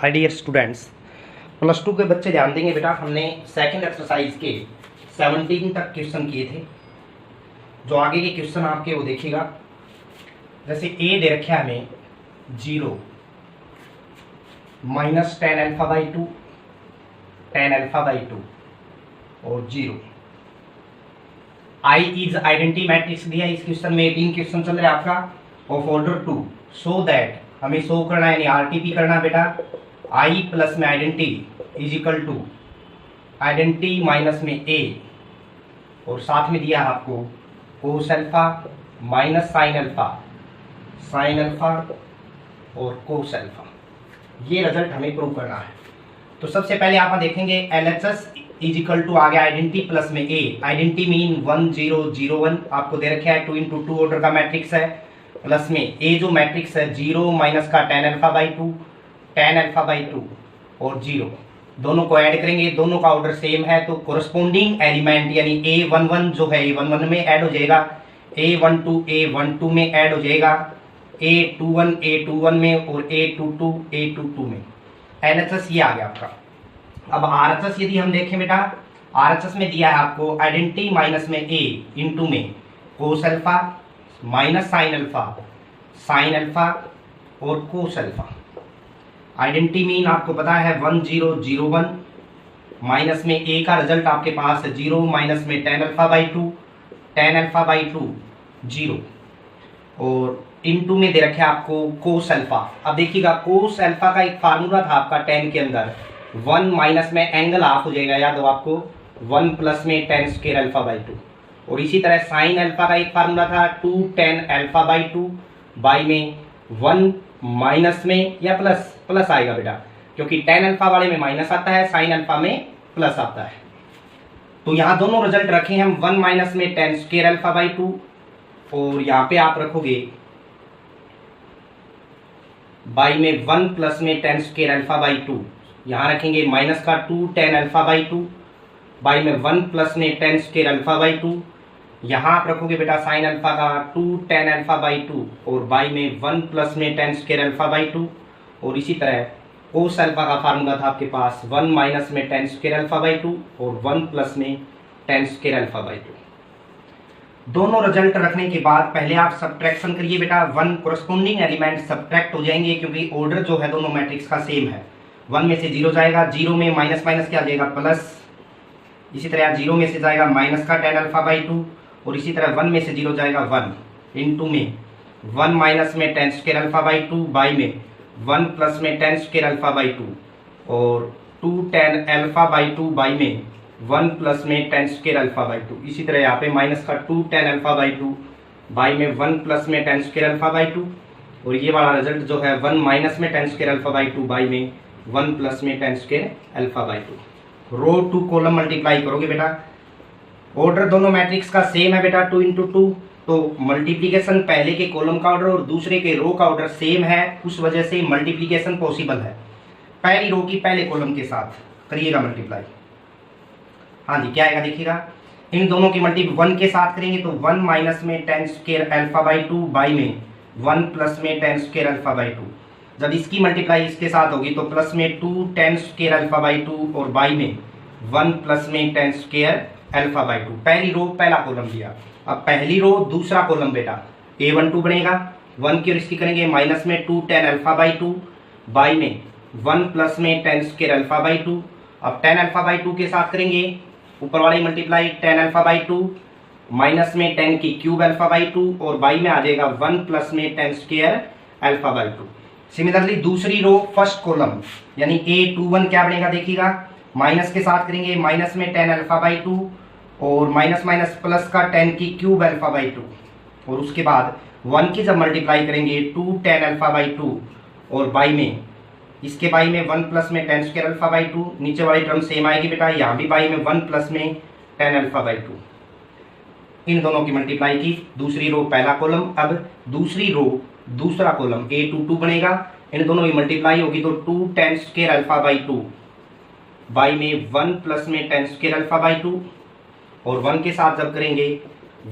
Hi dear students, plus 2 के बच्चे ध्यान देंगे बेटा। हमने सेकंड एक्सरसाइज के 17 तक क्वेश्चन किए थे। जो आगे के क्वेश्चन आपके वो देखिएगा। जैसे ए दे रखे हमें 0 माइनस टेन अल्फा बाई 2 और 0। आई इज आइडेंटिटी मैट्रिक्स दिया इस क्वेश्चन में। 18 क्वेश्चन चल रहा है आपका ऑफ ऑर्डर 2। सो दैट हमें शो करना है यानी आरटीपी करना बेटा। आई प्लस में identity is equal to identity minus में ए और साथ में दिया है आपको cos alpha minus sine alpha और कोस अल्फा। ये रिजल्ट हमें प्रूव करना है। तो सबसे पहले आप देखेंगे LHS इज इक्वल टू आ गया आइडेंटिटी प्लस में ए। आइडेंटिटी मीन 1 0 0 1 आपको दे रखा है। 2 × 2 ऑर्डर का मैट्रिक्स है। प्लस में ए जो मैट्रिक्स है 0 माइनस का टेन अल्फा बाई 2 और 0 दोनों को ऐड करेंगे। दोनों का ऑर्डर सेम है तो कोरस्पोंडिंग एलिमेंट यानी A11 जो है A11 में ऐड हो जाएगा, A12 में ऐड हो जाएगा, A21 में और A22 में। LHS ये आ गया आपका। अब RHS यदि हम देखें बेटा, RHS में दिया है आपको आइडेंटिटी माइनस में A इंटू में कोस अल्फा माइनस साइन अल्फा और कोस अल्फा। आइडेंटिटी मीन आपको पता है 1 0 0 1 माइनस में ए का रिजल्ट आपके पास है 0 माइनस में टेन अल्फा बाई 2 0 और इनटू में दे रखे आपको कोस अल्फा। अब देखिएगा कोस अल्फा का एक फार्मूला था आपका 10 के अंदर। 1 माइनस में एंगल हाफ हो जाएगा, याद हो आपको, 1 प्लस में टेन स्क्वायर अल्फा बाई 2। और इसी तरह साइन अल्फा का एक फार्मूला था 2 टेन अल्फा बाई 2 बाई में 1 माइनस में या प्लस आएगा बेटा, क्योंकि टेन अल्फा वाले में माइनस आता है, साइन अल्फा में प्लस आता है। तो यहाँ दोनों रिजल्ट रखे हम 1 माइनस में टेन स्क्वायर अल्फा बाई 2 और यहाँ पे आप रखोगे बाई में 1 प्लस में टेन स्क्वायर अल्फा बाई 2। यहाँ रखेंगे माइनस का 2 टेन अल्फा बाई 2 बाई में 1 प्लस में टेन स्क्वायर अल्फा बाई 2। यहाँ आप रखोगे बेटा साइन अल्फा का 2 टेन अल्फा बाई 2 और बाई में 1 प्लस में टेन स्क्वायर अल्फा बाई 2। और इसी तरह कोस अल्फा का फार्मूला था आपके पास 1 माइनस में टेन स्क्वायर अल्फा बाई 2 और 1 प्लस में टेन स्क्वायर अल्फा बाई 2। दोनों रिजल्ट रखने के बाद पहले आप सब्ट्रैक्शन करिए बेटा। 1 कोरस्पोंडिंग एलिमेंट सब्ट्रैक्ट हो जाएंगे क्योंकि ऑर्डर जो है दोनों मैट्रिक्स का सेम है। 1 में से 0 जाएगा, 0 में माइनस क्या आ जाएगा प्लस। इसी तरह 0 में से जाएगा माइनस का टेन अल्फा बाई 2 और इसी तरह 1 में से 0 जाएगा 1 इनटू में 1 माइनस में tan square alpha by 2 by में 1 प्लस में टेन स्क्वायर अल्फा बाई 2 और 2 टेन अल्फा बाई 2 बाई में 1 प्लस में टेन स्क्वायर अल्फा बाई 2। इसी तरह यहाँ पे माइनस का 2 टेन अल्फा बाई 2 बाई में 1 प्लस में टेन स्क्वायर अल्फा बाई 2 और ये वाला रिजल्ट जो है 1 माइनस में tan square alpha by 2 by में 1 प्लस में tan square alpha by 2। Row two column multiply करोगे बेटा। ऑर्डर दोनों मैट्रिक्स का सेम है बेटा 2 × 2, तो मल्टीप्लिकेशन पहले के कॉलम का ऑर्डर और दूसरे के रो का ऑर्डर सेम है, उस वजह से मल्टीप्लिकेशन पॉसिबल है। पहली रो की पहले कॉलम के साथ करिएगा मल्टीप्लाई। हाँ जी, क्या आएगा देखिएगा। इन दोनों की मल्टीप्लाई 1 के साथ करेंगे तो 1 माइनस में tan square alpha by 2 by में 1 प्लस में टेन स्क्वायर अल्फा बाई 2। जब इसकी मल्टीप्लाई इसके साथ होगी तो प्लस में 2 टेन स्क्वायर अल्फा बाई 2 और बाई में 1 प्लस में टेन स्क्वायर अल्फा बाई 2। पहली रो पहला कॉलम दिया। अब पहली रो दूसरा कॉलम बेटा A12 बनेगा। 1 की और इसकी करेंगे माइनस में 2 टेन अल्फा बाई 2 बाई में 1 प्लस में टेन स्क्वायर अल्फा बाई 2। अब टेन अल्फा बाई 2 के साथ करेंगे ऊपर वाली multiply tan alpha by 2 minus में टेन की क्यूब अल्फा बाई 2 और बाई में आ जाएगा 1 प्लस में tan square alpha by 2। Similarly दूसरी रो फर्स्ट कॉलम यानी A21 क्या बनेगा देखिएगा। माइनस के साथ करेंगे माइनस में टेन अल्फा बाई 2 और माइनस माइनस प्लस का टेन की क्यूब अल्फा बाई 2 और उसके बाद 1 की जब मल्टीप्लाई करेंगे 2 टेन अल्फा बाई 2 और बाई में इसके बाई में 1 प्लस में टेन स्क्वायर अल्फा बाई 2। नीचे वाली टर्म सेम आएगी बेटा, यहाँ भी बाई में 1 प्लस में टेन अल्फा बाई 2। इन दोनों की मल्टीप्लाई की दूसरी रो पहला कॉलम। अब दूसरी रो दूसरा कॉलम A22 बनेगा। इन दोनों की मल्टीप्लाई होगी तो 2 ten square alpha by 2 by में 1 प्लस में टेन स्क्वायर अल्फा बाई 2 और 1 के साथ जब करेंगे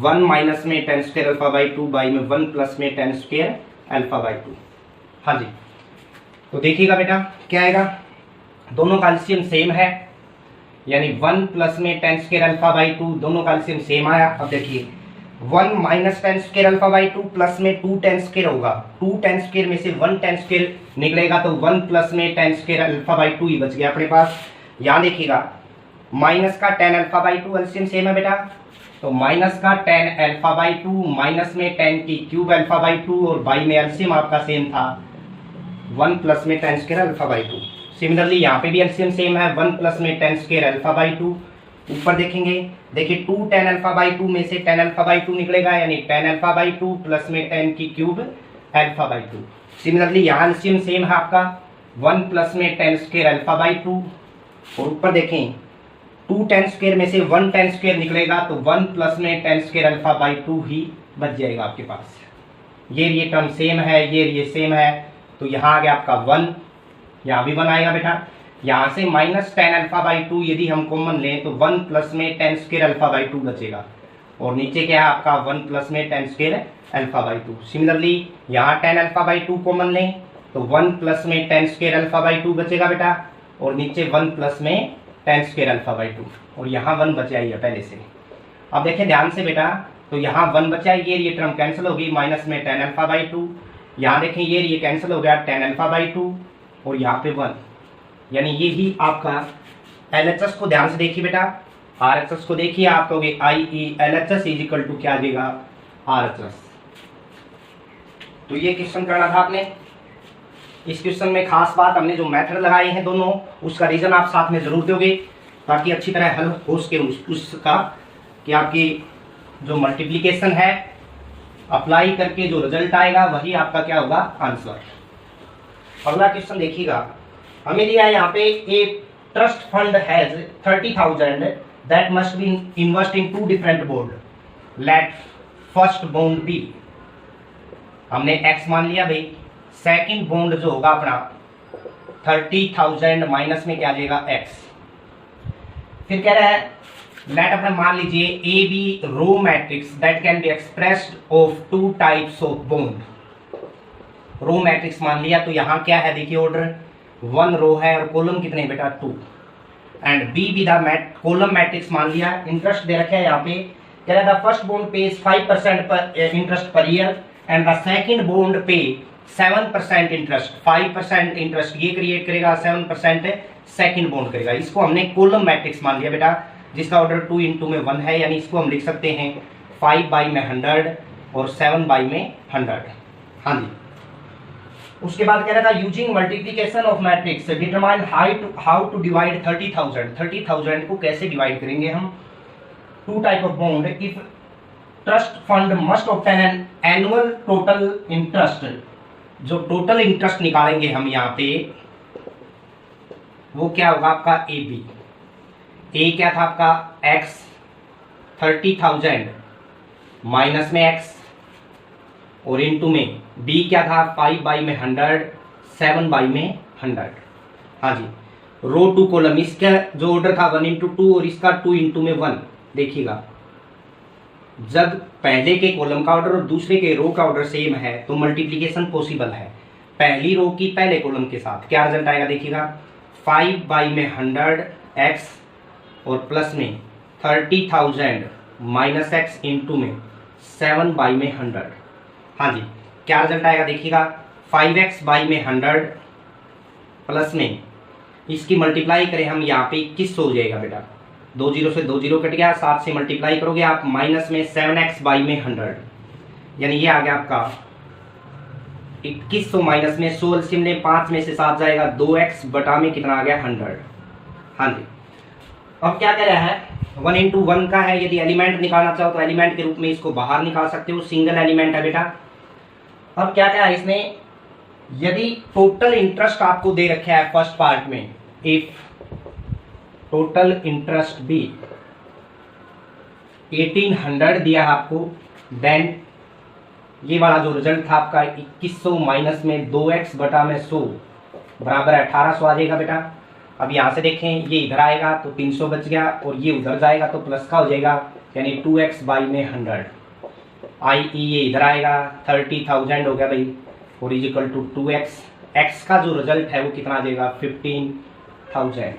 1 माइनस में tan square alpha by 2 by में 1 प्लस में टेन स्क्वायर अल्फा बाई 2। हाँ जी, तो देखिएगा बेटा क्या आएगा, दोनों का एलसीएम सेम है, यानी 1 प्लस में टेन स्क्वायर अल्फा बाई 2, दोनों का एलसीएम सेम आया। अब देखिए 1 minus ten square alpha by 2 plus में 2 टेन स्क्वायर होगा, 2 टेन स्क्वायर में से 1 टेन स्क्वायर निकलेगा तो 1 प्लस में टेन स्क्वायर अल्फा बाई 2 ही बच गया अपने पास। यहाँ देखिएगा माइनस का tan alpha by 2 LCM same है बेटा, तो माइनस का टेन अल्फा बाई 2 माइनस में टेन की क्यूब अल्फा बाई 2 और बाई में एलसीएम आपका सेम था 1 प्लस में tan square alpha by 2। Similarly यहाँ पे भी एलसीएम सेम है 1 प्लस में टेन स्क्वायर अल्फा बाई 2। ऊपर देखेंगे, देखिए 2 टेन अल्फा बाई 2 में से टेन अल्फा बाई 2 निकलेगा, यानी टेन अल्फा बाई 2 प्लस में टेन की क्यूब अल्फा बाई 2। सिमिलरली यहाँ एलसीएम सेम है आपका 1 प्लस में टेन स्क्वायर अल्फा बाई 2, और ऊपर देखें 2 टेन स्क्वायर में से 1 टेन स्क्वायर निकलेगा तो 1 प्लस में टेन स्क्वायर अल्फा बाई 2 ही बच जाएगा आपके पास। ये टर्म सेम है, ये सेम है, तो यहाँ आ गया आपका 1, यहाँ भी 1 आएगा बेटा। यहाँ से माइनस टेन अल्फा बाई 2 यदि हम कॉमन लें तो 1 प्लस में टेन स्क्वायर अल्फा बाई 2 बचेगा, और नीचे क्या है आपका 1 प्लस में tan square alpha by 2। Similarly यहाँ टेन अल्फा बाई 2 कॉमन लें तो 1 प्लस में टेन स्क्वायर अल्फा बाई 2 बचेगा बेटा, और नीचे 1 प्लस में टेन स्क्वायर अल्फा बाई 2, और यहाँ 1 बचा ही है पहले से। अब देखें ध्यान से बेटा, तो यहाँ 1 बचा, ये टर्म कैंसिल होगी, माइनस में टेन अल्फा बाई 2। यहाँ देखें ये कैंसिल हो गया टेन अल्फा बाई 2, और यहाँ पे 1, यानी ये ही आपका एलएचएस को ध्यान से देखिए बेटा, आरएचएस को देखिए, आप कहोगे आई ई एलएचएस इज इक्वल टू क्या आ जाएगा आरएचएस। तो ये क्वेश्चन करना था आपने। इस क्वेश्चन में खास बात हमने जो मेथड लगाए हैं दोनों, उसका रीजन आप साथ में जरूर दोगे ताकि अच्छी तरह हल हो सके उसका, कि आपकी जो मल्टीप्लिकेशन है अप्लाई करके जो रिजल्ट आएगा वही आपका क्या होगा आंसर। अगला क्वेश्चन देखिएगा, हमें दिया है यहाँ पे a trust fund has 30,000 that must be invest in 2 different bond, let first bond B, हमने एक्स मान लिया भाई, सेकंड बॉन्ड जो होगा अपना 30,000 माइनस में क्या आ जाएगा एक्स। फिर कह रहा है लेट अपना मान लीजिए A B row matrix that can be expressed of 2 types of bond. Row matrix मान लिया, तो यहाँ क्या है देखिए ऑर्डर 1 रो है और कॉलम कितने बेटा 2, and B B the column matrix मान लिया। इंटरेस्ट दे रखे है यहाँ पे, कह रहा है द फर्स्ट बॉन्ड पेज 5% पर interest per year and the second bond पे 7% इंटरेस्ट, 5% इंटरेस्ट ये क्रिएट करेगा, 7% सेकंड बॉन्ड करेगा। इसको हमने कॉलम मैट्रिक्स मान लिया बेटा, जिसका ऑर्डर 2 into में 1 है, यानी इसको हम लिख सकते हैं 5 बाई में 100 और 7 बाई में 100। हाँ जी, उसके बाद कह रहा था using multiplication of matrix determine how to divide 30,000 को कैसे डिवाइड करेंगे हम। 2 type of bond, if trust fund must obtain an annual total interest, जो टोटल इंटरेस्ट निकालेंगे हम यहाँ पे वो क्या होगा आपका ए बी। ए क्या था आपका एक्स, 30,000 माइनस में एक्स, और इनटू में बी क्या था 5 बाई में 100, 7 बाई में 100। हाँ जी, रो टू कॉलम, इसका जो ऑर्डर था 1 into 2 और इसका 2 into में 1। देखिएगा जब पहले के कॉलम का ऑर्डर और दूसरे के रो का ऑर्डर सेम है तो मल्टीप्लिकेशन पॉसिबल है। पहली रो की पहले कॉलम के साथ क्या रिजल्ट आएगा देखिएगा, 5 बाई में 100 एक्स और प्लस में 30,000 माइनस एक्स इंटू में 7 बाई में 100। हाँ जी, क्या रिजल्ट आएगा देखिएगा, 5x बाई में 100 प्लस में इसकी मल्टीप्लाई करें हम यहाँ पे 2100 हो जाएगा बेटा, 2 0 से 2 0 कट गया, 7 से मल्टीप्लाई करोगे आप माइनस में 7x बाई में 100, यानी ये आ गया आपका 2100 माइनस में 100 एलसीएम ने 5 में से 7 जाएगा, 2x बटा में कितना आ गया 100। हाँ जी, अब क्या कह रहा है 1 into 1 का है, यदि एलिमेंट निकालना चाहो तो एलिमेंट के रूप में इसको बाहर निकाल सकते हो, सिंगल एलिमेंट है बेटा। अब क्या कहा इसने, यदि टोटल इंटरेस्ट आपको दे रखा है फर्स्ट पार्ट में, इफ टोटल इंटरेस्ट भी 1800 दिया आपको, देन ये वाला जो रिजल्ट था आपका 2100 माइनस में 2x बटा में 100 बराबर 1800 आ जाएगा बेटा। अब यहाँ से देखें ये इधर आएगा तो 300 बच गया, और ये उधर जाएगा तो प्लस का हो जाएगा, यानी 2x बाई में 100 आई ई, ये इधर आएगा 30,000 हो गया भाई, और is equal to 2x x का जो रिजल्ट है वो कितना आ जाएगा 15,000।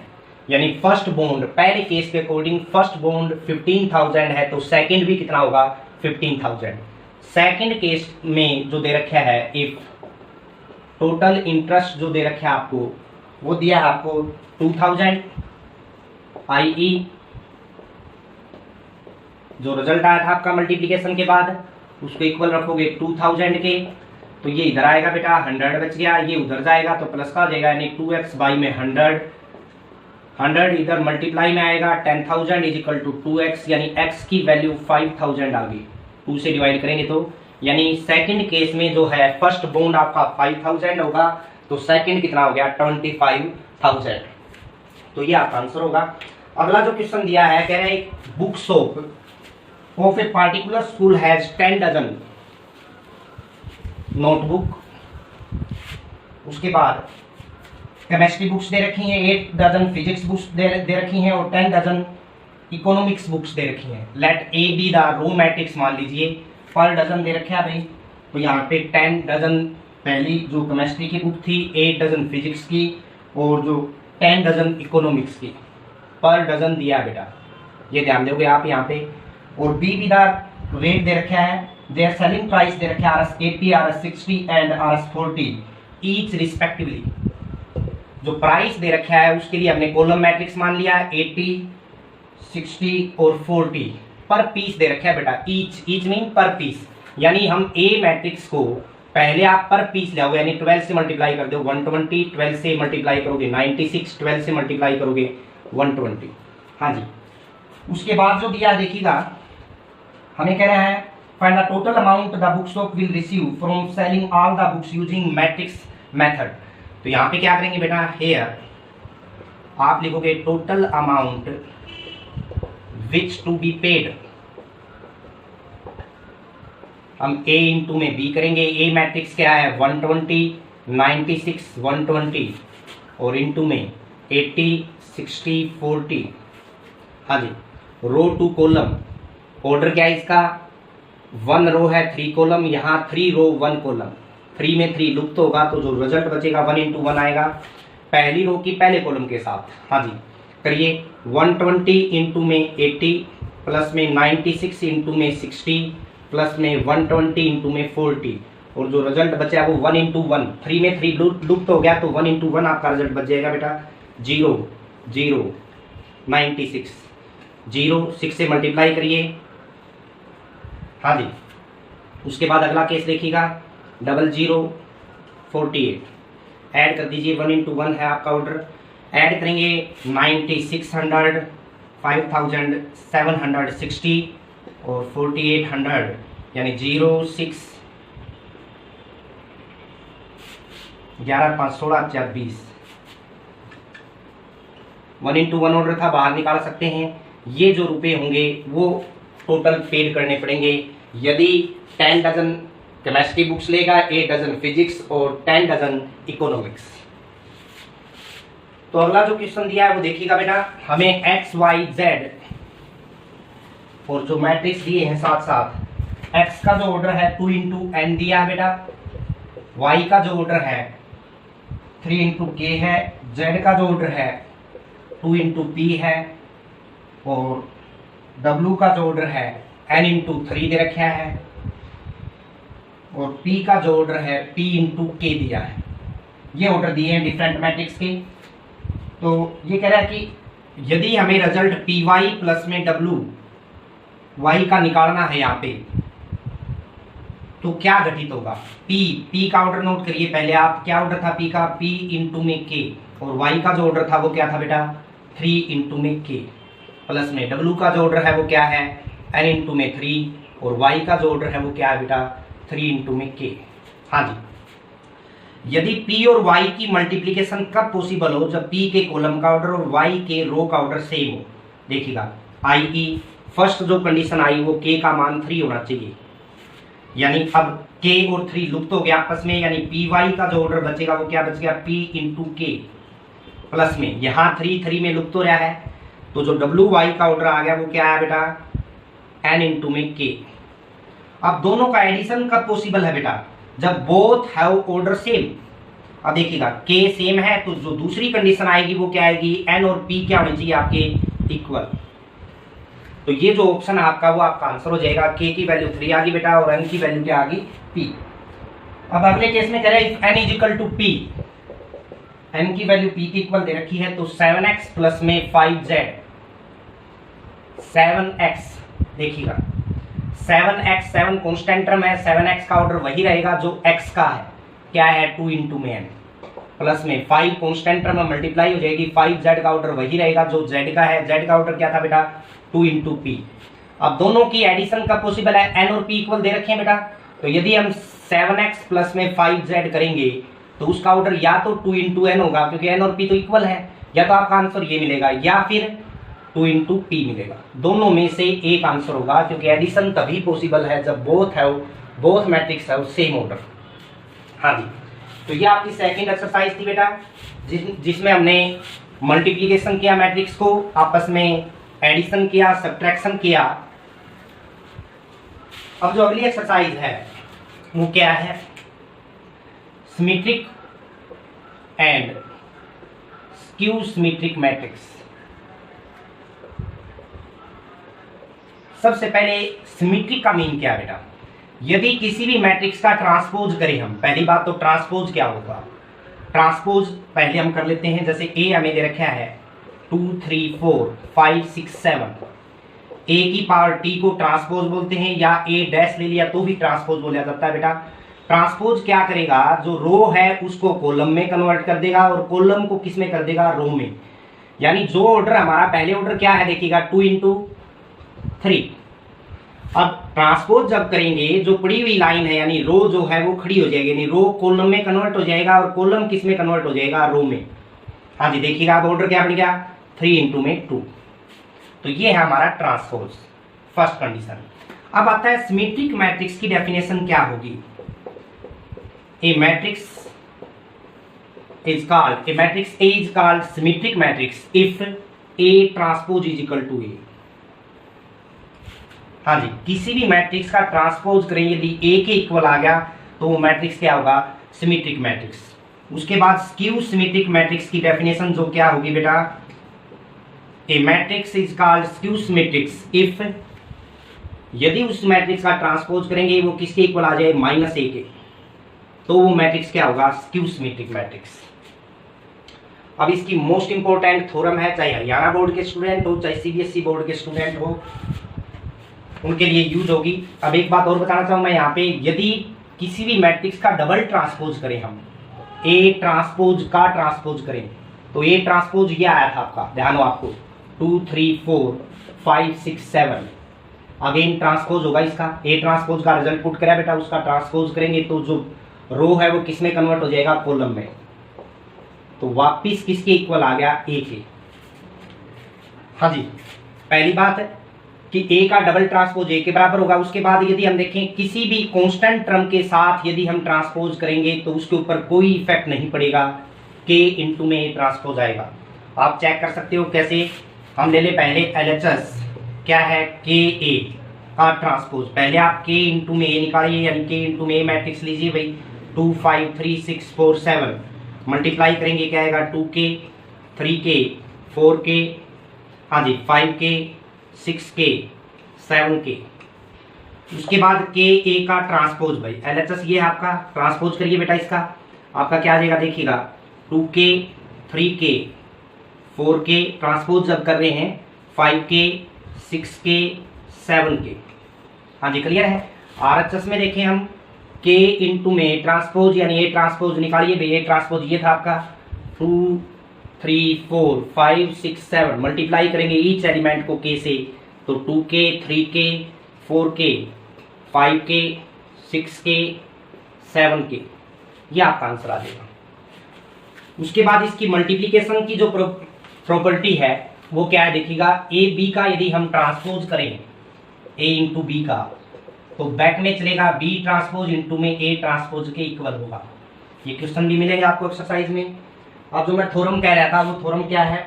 यानी फर्स्ट बॉन्ड पहले केस के अकॉर्डिंग फर्स्ट बॉन्ड 15,000 है तो सेकंड भी कितना होगा 15,000। सेकंड केस में जो दे रखा है इफ टोटल इंटरेस्ट जो दे रखा है आपको वो दिया है आपको 2000 आई जो रिजल्ट आया था आपका मल्टीप्लिकेशन के बाद उसको इक्वल रखोगे 2000 के तो ये इधर आएगा बेटा 100 बच गया, ये उधर जाएगा तो प्लस का हो जाएगा यानी 2x बाई में 100 इधर मल्टीप्लाई में आएगा 10,000 इज इक्वल टू 2x यानी x की वैल्यू 5000 आ गई। 2 से डिवाइड करेंगे तो यानी सेकंड केस में जो है फर्स्ट बॉन्ड आपका 5000 होगा तो सेकंड कितना हो गया 25,000। तो ये आपका आंसर होगा। अगला जो क्वेश्चन दिया है कह रहे हैं books of a particular school has 10 dozen notebook. उसके बाद केमिस्ट्री बुक्स दे रखी हैं, 8 डजन फिजिक्स बुक्स दे रखी हैं और 10 डजन इकोनॉमिक्स बुक्स दे रखी हैं। Let A B the row matrix मान लीजिए पर डजन दे रखे है भाई। तो यहाँ पे 10 डजन पहली जो केमिस्ट्री की बुक थी, 8 डजन फिजिक्स की और जो 10 डजन इकोनॉमिक्स की पर डजन दिया बेटा, ये ध्यान दोगे आप यहाँ पे। और बी बी द रेट दे रखा है, देयर सेलिंग प्राइस दे रखा है RS80 RS60 and RS40 each respectively. जो प्राइस दे रखा है उसके लिए हमने कॉलम मैट्रिक्स मान लिया है 80 60 और 40 पर पीस दे रखा है बेटा। ईच मीन पर पीस, यानी हम ए मैट्रिक्स को पहले आप पर पीस लाओगे यानी 12 से मल्टीप्लाई कर दो 120, 12 से मल्टीप्लाई करोगे 96, 12 से मल्टीप्लाई करोगे 120। हाँ जी, उसके बाद जो दिया देखिएगा हमें कह रहा है find the total amount the book shop will receive from selling all the books using matrix method. तो यहाँ पे क्या करेंगे बेटा, हेयर आप लिखोगे total amount which to be paid. हम ए इंटू में बी करेंगे। ए मैट्रिक्स क्या है 120, 96, 120 और इंटू में 80, 60, 40। हाँ जी, रो टू कॉलम ऑर्डर क्या है इसका 1 रो है 3 कॉलम, यहाँ 3 रो 1 कॉलम। 3 में 3 लुप्त होगा तो जो रिजल्ट बचेगा 1 इंटू 1 आएगा पहली रो की पहले कॉलम के साथ। हाँ जी, करिए 120 इंटू में 80 प्लस में 96 इंटू में 60 प्लस में 120 इंटू में 40 और जो रिजल्ट बचा वो 1 इंटू 1। 3 में 3 लुप्त हो गया तो 1 इंटू 1 आपका रिजल्ट बच जाएगा बेटा 0 0 96 0 6 से मल्टीप्लाई करिए। हाँ जी, उसके बाद अगला केस देखिएगा 00 48 ऐड कर दीजिए 1 इंटू 1 है आपका ऑर्डर। ऐड करेंगे 9600 5760 और 4800 यानी 0 6 11 5 16 4 20। 1 इंटू 1 ऑर्डर था, बाहर निकाल सकते हैं। ये जो रुपए होंगे वो टोटल पेड करने पड़ेंगे यदि 10 डजन केमिस्ट्री बुक्स लेगा, 8 डजन फिजिक्स और 10 डजन इकोनॉमिक्स। तो अगला जो क्वेश्चन दिया है वो देखिएगा बेटा, हमें एक्स वाई जेड और जो मैट्रिक्स दिए हैं साथ साथ एक्स का जो ऑर्डर है 2 इंटू एन दिया है बेटा, वाई का जो ऑर्डर है 3 इंटू के है, जेड का जो ऑर्डर है 2 इंटू पी है और डब्ल्यू का जो ऑर्डर है एन इंटू 3 दे रखा है और पी का जो ऑर्डर है पी इंटू के दिया है। ये ऑर्डर दिए हैं डिफरेंट मैट्रिक्स के। तो ये कह रहा है कि यदि हमें रिजल्ट पी वाई प्लस में डब्ल्यू वाई का निकालना है यहाँ पे तो क्या घटित होगा। पी का ऑर्डर नोट करिए पहले आप, क्या ऑर्डर था पी का, पी इंटू में के और वाई का जो ऑर्डर था वो क्या था बेटा 3 इंटू में के प्लस में डब्ल्यू का जो ऑर्डर है वो क्या है एन इंटू में 3 और वाई का जो ऑर्डर है वो क्या है बेटा 3 इंटू में के। हाँ जी, यदि p और y की मल्टीप्लिकेशन कब पॉसिबल हो, जब p के कॉलम का ऑर्डर और y के रो का ऑर्डर सेम हो। देखिएगा i.e. फर्स्ट जो कंडीशन आई वो k का मान 3 होना चाहिए, यानी अब k और 3 लुप्त हो गया आपस में, यानी पी वाई का जो ऑर्डर बचेगा वो क्या बच गया p इंटू के प्लस में यहाँ 3 में लुप्त हो रहा है तो जो डब्ल्यू वाई का ऑर्डर आ गया वो क्या आया बेटा n इंटू में k। अब दोनों का एडिशन कब पॉसिबल है बेटा, जब बोथ हैव ऑर्डर सेम। अब देखिएगा के सेम है तो जो दूसरी कंडीशन आएगी वो क्या आएगी, एन और पी क्या होनी चाहिए आपके इक्वल। तो ये जो ऑप्शन है आपका वो आपका आंसर हो जाएगा। के की वैल्यू 3 आ गई बेटा और एन की वैल्यू क्या आ गई, पी। अब अगले केस में कह रहे हैं N is equal to P, N की वैल्यू पी की इक्वल दे रखी है तो 7x प्लस में 5z, 7x देखिएगा 7x 7 कॉन्स्टेंट टर्म है, 7x का ऑर्डर वही रहेगा जो x का है, क्या है 2 इंटू में n, प्लस में 5 कॉन्स्टेंट टर्म में मल्टीप्लाई हो जाएगी, 5z का ऑर्डर वही रहेगा जो z का है, z का ऑर्डर क्या था बेटा 2 इंटू पी। अब दोनों की एडिशन कब पॉसिबल है, n और p इक्वल दे रखे हैं बेटा, तो यदि हम 7x प्लस में 5z करेंगे तो उसका ऑर्डर या तो 2 इंटू एन होगा क्योंकि n और p तो इक्वल है, या तो आपका आंसर ये मिलेगा या फिर 2 इंटू पी मिलेगा। दोनों में से एक आंसर होगा क्योंकि एडिशन तभी पॉसिबल है जब बोथ मैट्रिक्स है सेम ऑर्डर। हाँ जी, तो ये आपकी सेकंड एक्सरसाइज थी बेटा जिसमें हमने मल्टीप्लिकेशन किया मैट्रिक्स को, आपस में एडिशन किया, सब्ट्रैक्शन किया। अब जो अगली एक्सरसाइज है वो क्या है, symmetric and skew symmetric matrix. सबसे पहले सिमेट्रिक का मीन क्या है बेटा, यदि किसी भी मैट्रिक्स का ट्रांसपोज करें हम, पहली बात तो ट्रांसपोज क्या होगा, ट्रांसपोज पहले हम कर लेते हैं। जैसे ए हमें दे रखा है 2 3 4 5 6 7, ए की पावर टी को ट्रांसपोज बोलते हैं, या ए डैश ले लिया तो भी ट्रांसपोज बोला जाता है बेटा। ट्रांसपोज क्या करेगा, जो रो है उसको कॉलम में कन्वर्ट कर देगा और कॉलम को किस में कर देगा, रो में। यानी जो ऑर्डर हमारा पहले ऑर्डर क्या है देखिएगा 2 इंटू 3। अब ट्रांसपोज जब करेंगे जो पड़ी हुई लाइन है यानी रो जो है वो खड़ी हो जाएगी, यानी रो कॉलम में कन्वर्ट हो जाएगा और कॉलम किस में कन्वर्ट हो जाएगा, रो में। हाँ जी देखिएगा अब ऑर्डर क्या बन गया 3 इंटू में 2, तो ये है हमारा ट्रांसपोज फर्स्ट कंडीशन। अब आता है सिमेट्रिक मैट्रिक्स की डेफिनेशन क्या होगी। A matrix A is called symmetric matrix if A transpose is equal to A। हाँ जी, किसी भी मैट्रिक्स का ट्रांसपोज करें यदि A के इक्वल आ गया तो वो मैट्रिक्स क्या होगा, सिमेट्रिक मैट्रिक्स। उसके बाद स्क्यू सिमेट्रिक मैट्रिक्स की डेफिनेशन जो क्या होगी बेटा, A matrix is called skew symmetrics if, यदि उस मैट्रिक्स का ट्रांसपोज करेंगे वो किसके इक्वल आ जाए, -A के, तो वो मैट्रिक्स क्या होगा, स्क्यू सिमेट्रिक मैट्रिक्स। अब इसकी मोस्ट इंपोर्टेंट थ्योरम है, चाहे हरियाणा बोर्ड के स्टूडेंट हो चाहे सीबीएसई बोर्ड के स्टूडेंट हो उनके लिए यूज होगी। अब एक बात और बताना चाहूँ मैं यहाँ पे, यदि किसी भी मैट्रिक्स का डबल ट्रांसपोज करें हम, ए ट्रांसपोज का ट्रांसपोज करें तो ए ट्रांसपोज ये आया था आपका, ध्यान हो आपको 2 3 4 5 6 7, अगेन ट्रांसपोज होगा इसका, ए ट्रांसपोज का रिजल्ट पुट करा बेटा, उसका ट्रांसपोज करेंगे तो जो रो है वो किस में कन्वर्ट हो जाएगा, कॉलम में। तो वापिस किसके इक्वल आ गया, ए के। हाँ जी, पहली बात है कि ए का डबल ट्रांसपोज ए के बराबर होगा। उसके बाद यदि हम देखें किसी भी कांस्टेंट टर्म के साथ यदि हम ट्रांसपोज करेंगे तो उसके ऊपर कोई इफेक्ट नहीं पड़ेगा, के इंटू में ए ट्रांसपोज आएगा। आप चेक कर सकते हो कैसे, हम ले ले पहले एलएचएस क्या है, के ए का ट्रांसपोज, पहले आप के इंटू में ए निकालिए, यानी के इंटू में ए मैट्रिक्स लीजिए भाई, 2 5 3 6 4 7 मल्टीप्लाई करेंगे क्या आएगा, 2k 3k 4k, हाँ जी 5k 6k 7k। उसके बाद के ए का ट्रांसपोज भाई एलएचएस ये आपका ट्रांसपोज करिए बेटा, इसका आपका क्या आ जाएगा देखिएगा 2k 3k 4k, ट्रांसपोज जब कर रहे हैं 5k 6k 7k। हाँ जी क्लियर है। आरएचएस में देखें हम के इंटू में ट्रांसपोज यानी ए ट्रांसपोज निकालिए भाई, ए ट्रांसपोज ये था आपका 2 3 4 5 6 7 मल्टीप्लाई करेंगे ईच एलिमेंट को के से, तो 2k 3k 4k 5k 6k 7k, ये आपका आंसर आ जाएगा। उसके बाद इसकी मल्टीप्लीकेशन की जो प्रॉपर्टी है वो क्या है देखिएगा, ए बी का यदि हम ट्रांसपोज करें ए इंटू बी का तो बैक में चलेगा बी ट्रांसपोज इंटू में ए ट्रांसपोज के इक्वल होगा। ये क्वेश्चन भी मिलेंगे आपको एक्सरसाइज में। अब जो मैं थ्योरम कह रहा था वो थ्योरम क्या है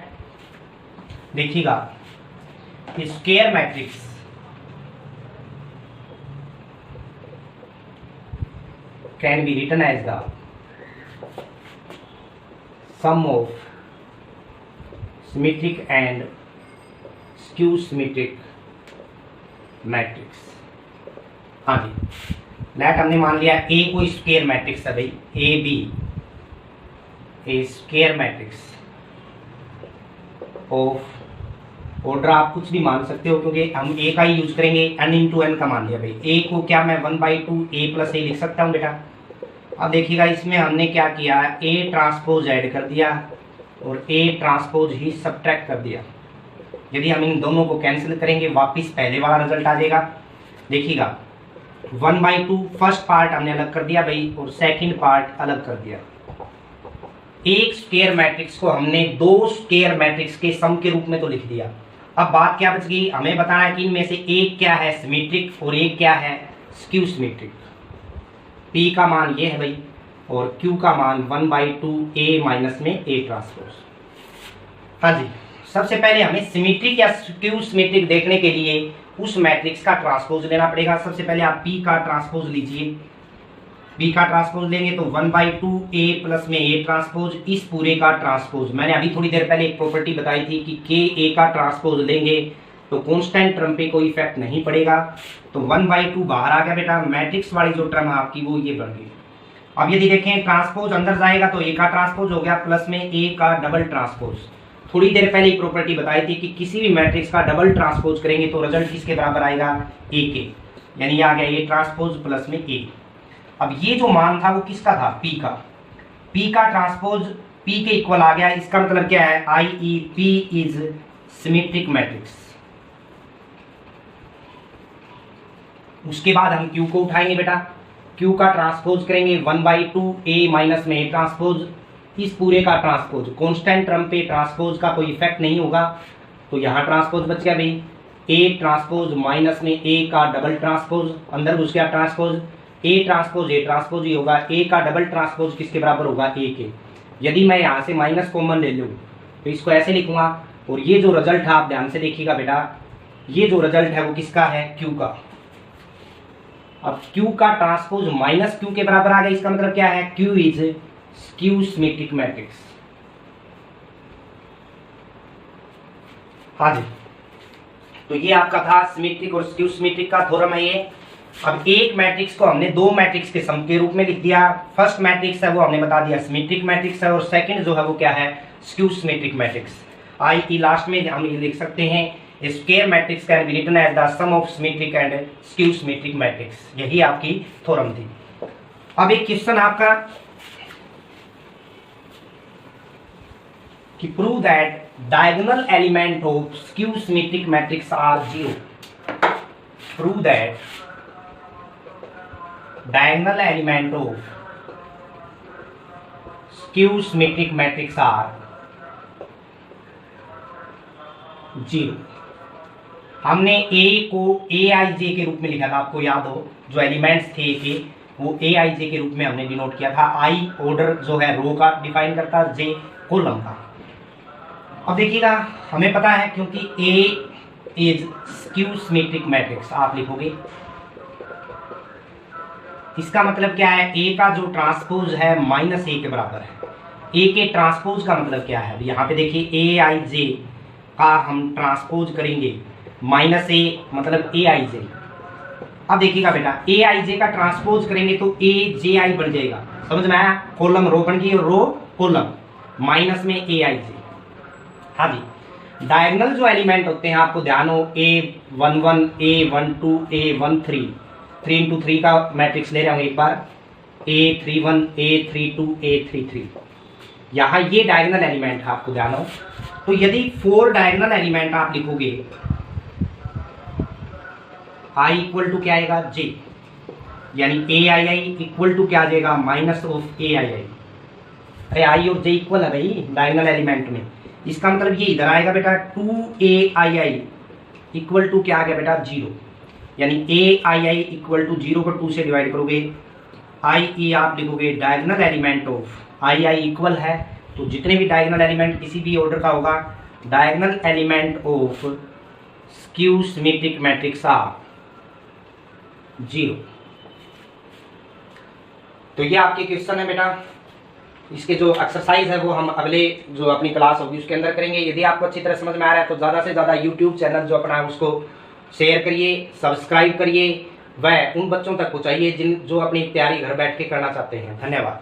देखिएगा, square matrix can be written as the sum of symmetric and skew symmetric matrix. हाँ जी, लेट हमने मान लिया ए को स्क्वायर मैट्रिक्स है भाई, A B A square matrix of, order आप कुछ भी मान सकते हो क्योंकि हम ए का ही यूज करेंगे, n इंटू एन का मान लिया भाई। ए को क्या मैं 1/2 a प्लस ए लिख सकता हूँ बेटा। अब देखिएगा इसमें हमने क्या किया, ए ट्रांसपोज ऐड कर दिया और ए ट्रांसपोज ही सब्ट्रैक्ट कर दिया। यदि हम इन दोनों को कैंसिल करेंगे वापिस पहले वाला रिजल्ट आ जाएगा। देखिएगा 1/2 फर्स्ट पार्ट हमने अलग कर दिया भाई और सेकंड पार्ट अलग कर दिया। एक स्क्वायर मैट्रिक्स को हमने दो स्क्वायर मैट्रिक्स के सम के रूप में तो लिख दिया। अब बात क्या बच गई, हमें बताना है कि इनमें से एक क्या है सिमेट्रिक और एक क्या है स्क्यू सिमेट्रिक। P का मान ये है भाई और Q का मान 1/2 A माइनस में A ट्रांसपोज। हाँ जी, सबसे पहले हमें सिमेट्रिक या स्क्यू सिमेट्रिक देखने के लिए उस मैट्रिक्स का ट्रांसपोज लेना पड़ेगा। सबसे पहले आप P का ट्रांसपोज लीजिए। P का ट्रांसपोज लेंगे तो 1/2 A प्लस में A ट्रांसपोज, इस पूरे का ट्रांसपोज। मैंने अभी थोड़ी देर पहले एक प्रॉपर्टी बताई थी कि K A का ट्रांसपोज लेंगे तो कांस्टेंट टर्म पे कोई इफेक्ट नहीं पड़ेगा। तो 1/2 बाहर आ गया बेटा, मैट्रिक्स वाली जो टर्म है आपकी वो ये बन गई। अब यदि देखें ट्रांसपोज अंदर जाएगा तो A का ट्रांसपोज हो गया प्लस में A का डबल ट्रांसपोज। थोड़ी देर पहले एक प्रॉपर्टी बताई थी कि किसी भी मैट्रिक्स का डबल ट्रांसपोज करेंगे तो रिजल्ट किसके बराबर आएगा, A के, यानी आ गया A ट्रांसपोज प्लस में A। अब ये जो मान था वो किसका था, P का। P का ट्रांसपोज P के इक्वल आ गया, इसका मतलब क्या है, i.e. P is symmetric matrix. उसके बाद हम Q को उठाएंगे बेटा, Q का ट्रांसपोज करेंगे 1/2 A माइनस में A ट्रांसपोज, इस पूरे का ट्रांसपोज। कांस्टेंट टर्म पे ट्रांसपोज का कोई इफेक्ट नहीं होगा तो यहाँ ट्रांसपोज बच गया भाई, A ट्रांसपोज माइनस में A का डबल ट्रांसपोज, अंदर घुस गया ट्रांसपोज, A ट्रांसपोज ही होगा, A का डबल ट्रांसपोज किसके बराबर होगा, A के। यदि मैं यहाँ से माइनस कॉमन ले लूँ तो इसको ऐसे लिखूंगा और ये जो रिजल्ट है आप ध्यान से देखिएगा बेटा, ये जो रिजल्ट है वो किसका है, Q का। अब Q का ट्रांसपोज माइनस Q के बराबर आ गया, इसका मतलब क्या है, Q is skew symmetric matrix. हाँ जी, तो ये आपका था सिमेट्रिक और स्क्यू सिमेट्रिक का थ्योरम है ये। अब एक मैट्रिक्स को हमने दो मैट्रिक्स के सम के रूप में लिख दिया। फर्स्ट मैट्रिक्स है वो हमने बता दिया सिमेट्रिक मैट्रिक्स है और सेकंड जो है वो क्या है, skew symmetric matrix. i.e. Last में हम ये लिख सकते हैं square matrix can be written as the sum of symmetric and skew symmetric matrix. यही आपकी थ्योरम थी। अब एक क्वेश्चन आपका कि prove that diagonal element of skew symmetric matrix are 0। प्रूव दैट diagonal element of skew symmetric matrix are 0। हमने A को AIJ के रूप में लिखा था, आपको याद हो, जो एलिमेंट्स थे A के वो AIJ के रूप में हमने डिनोट किया था। I ऑर्डर जो है रो का डिफाइन करता है, J कॉलम का। अब देखिएगा हमें पता है क्योंकि A is skew symmetric matrix, आप लिखोगे इसका मतलब क्या है, A का जो ट्रांसपोज है माइनस A के बराबर है। A के ट्रांसपोज का मतलब क्या है, यहाँ पे देखिए AIJ का हम ट्रांसपोज करेंगे माइनस A मतलब AIJ। अब देखिएगा बेटा AIJ का ट्रांसपोज करेंगे तो AJI बन जाएगा, समझ में आया, कॉलम रो बन गई और रो कॉलम माइनस में AIJ। हाँ जी, डायगोनल जो एलिमेंट होते हैं आपको ध्यान हो, A11 A12 A13, 3 into 3 का मैट्रिक्स ले रहा हूं एक बार, A31 A32 A33। यहां ये डायगोनल एलिमेंट है, आपको ध्यान हो। तो यदि 4 डायगोनल एलिमेंट आप लिखोगे I इक्वल टू क्या आएगा, J, यानी AII इक्वल टू क्या आ जाएगा, माइनस ऑफ AII। अरे I और J इक्वल है भाई डायगोनल एलिमेंट में, इसका मतलब ये इधर आएगा बेटा 2AII इक्वल टू क्या आ गया बेटा, 0, यानी AII इक्वल टू 0 को 2 से डिवाइड करोगे, IE आप लिखोगे diagonal element of II equal है, तो जितने भी डायगोनल एलिमेंट किसी भी ऑर्डर का होगा, diagonal element of skew symmetric matrix are 0। तो ये आपके क्वेश्चन है बेटा। इसके जो एक्सरसाइज है वो हम अगले जो अपनी क्लास होगी उसके अंदर करेंगे। यदि आपको अच्छी तरह समझ में आ रहा है तो ज़्यादा से ज़्यादा यूट्यूब चैनल जो अपना है उसको शेयर करिए, सब्सक्राइब करिए, वह उन बच्चों तक पहुँचाइए जो अपनी तैयारी घर बैठ के करना चाहते हैं। धन्यवाद।